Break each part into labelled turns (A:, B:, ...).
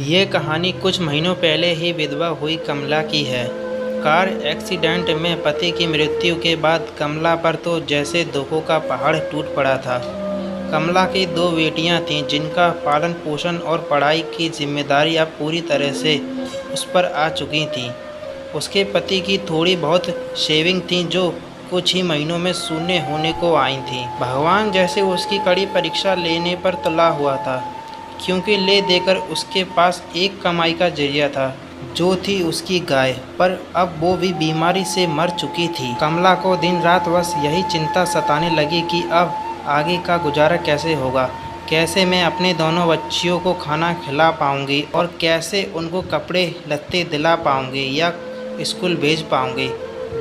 A: ये कहानी कुछ महीनों पहले ही विधवा हुई कमला की है। कार एक्सीडेंट में पति की मृत्यु के बाद कमला पर तो जैसे दुखों का पहाड़ टूट पड़ा था। कमला की दो बेटियां थीं जिनका पालन पोषण और पढ़ाई की जिम्मेदारी अब पूरी तरह से उस पर आ चुकी थी। उसके पति की थोड़ी बहुत सेविंग थी जो कुछ ही महीनों में शून्य होने को आई थी। भगवान जैसे उसकी कड़ी परीक्षा लेने पर तुला हुआ था, क्योंकि ले देकर उसके पास एक कमाई का जरिया था, जो थी उसकी गाय। पर अब वो भी बीमारी से मर चुकी थी। कमला को दिन रात बस यही चिंता सताने लगी कि अब आगे का गुजारा कैसे होगा, कैसे मैं अपने दोनों बच्चियों को खाना खिला पाऊंगी और कैसे उनको कपड़े लत्ते दिला पाऊंगी या स्कूल भेज पाऊंगी।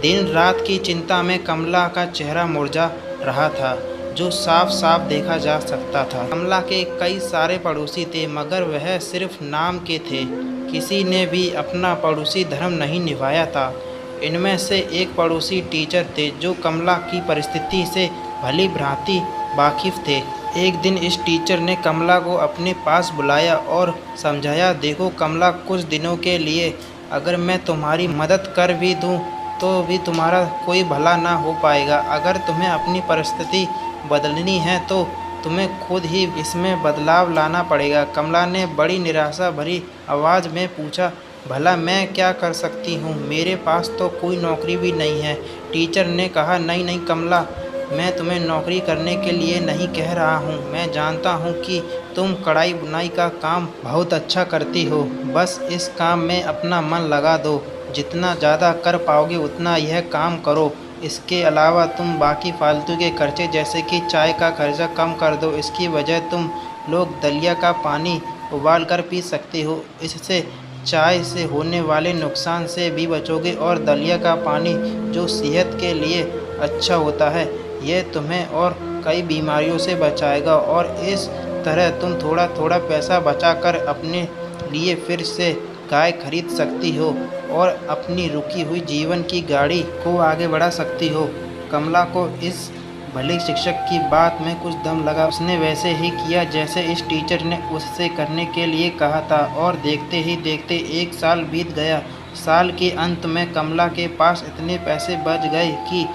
A: दिन रात की चिंता में कमला का चेहरा मुरझा रहा था, जो साफ साफ देखा जा सकता था। कमला के कई सारे पड़ोसी थे, मगर वह सिर्फ नाम के थे। किसी ने भी अपना पड़ोसी धर्म नहीं निभाया था। इनमें से एक पड़ोसी टीचर थे, जो कमला की परिस्थिति से भली भांति वाकिफ थे। एक दिन इस टीचर ने कमला को अपने पास बुलाया और समझाया, देखो कमला, कुछ दिनों के लिए अगर मैं तुम्हारी मदद कर भी दूं तो भी तुम्हारा कोई भला ना हो पाएगा। अगर तुम्हें अपनी परिस्थिति बदलनी है तो तुम्हें खुद ही इसमें बदलाव लाना पड़ेगा। कमला ने बड़ी निराशा भरी आवाज़ में पूछा, भला मैं क्या कर सकती हूँ? मेरे पास तो कोई नौकरी भी नहीं है। टीचर ने कहा, नहीं नहीं कमला, मैं तुम्हें नौकरी करने के लिए नहीं कह रहा हूँ। मैं जानता हूँ कि तुम कढ़ाई बुनाई का काम बहुत अच्छा करती हो। बस इस काम में अपना मन लगा दो। जितना ज़्यादा कर पाओगे उतना यह काम करो। इसके अलावा तुम बाकी फालतू के खर्चे जैसे कि चाय का खर्चा कम कर दो। इसकी वजह तुम लोग दलिया का पानी उबाल कर पी सकते हो। इससे चाय से होने वाले नुकसान से भी बचोगे और दलिया का पानी जो सेहत के लिए अच्छा होता है, यह तुम्हें और कई बीमारियों से बचाएगा। और इस तरह तुम थोड़ा थोड़ा पैसा बचाकर अपने लिए फिर से गाय खरीद सकती हो और अपनी रुकी हुई जीवन की गाड़ी को आगे बढ़ा सकती हो। कमला को इस भले शिक्षक की बात में कुछ दम लगा। उसने वैसे ही किया जैसे इस टीचर ने उससे करने के लिए कहा था, और देखते ही देखते 1 साल बीत गया। साल के अंत में कमला के पास इतने पैसे बच गए कि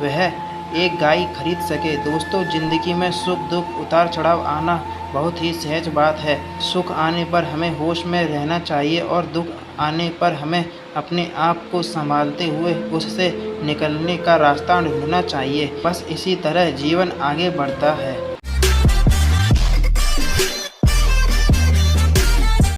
A: वह एक गाय खरीद सके। दोस्तों, ज़िंदगी में सुख दुख उतार चढ़ाव आना बहुत ही सहज बात है। सुख आने पर हमें होश में रहना चाहिए और दुख आने पर हमें अपने आप को संभालते हुए उससे निकलने का रास्ता ढूंढना चाहिए। बस इसी तरह जीवन आगे बढ़ता है।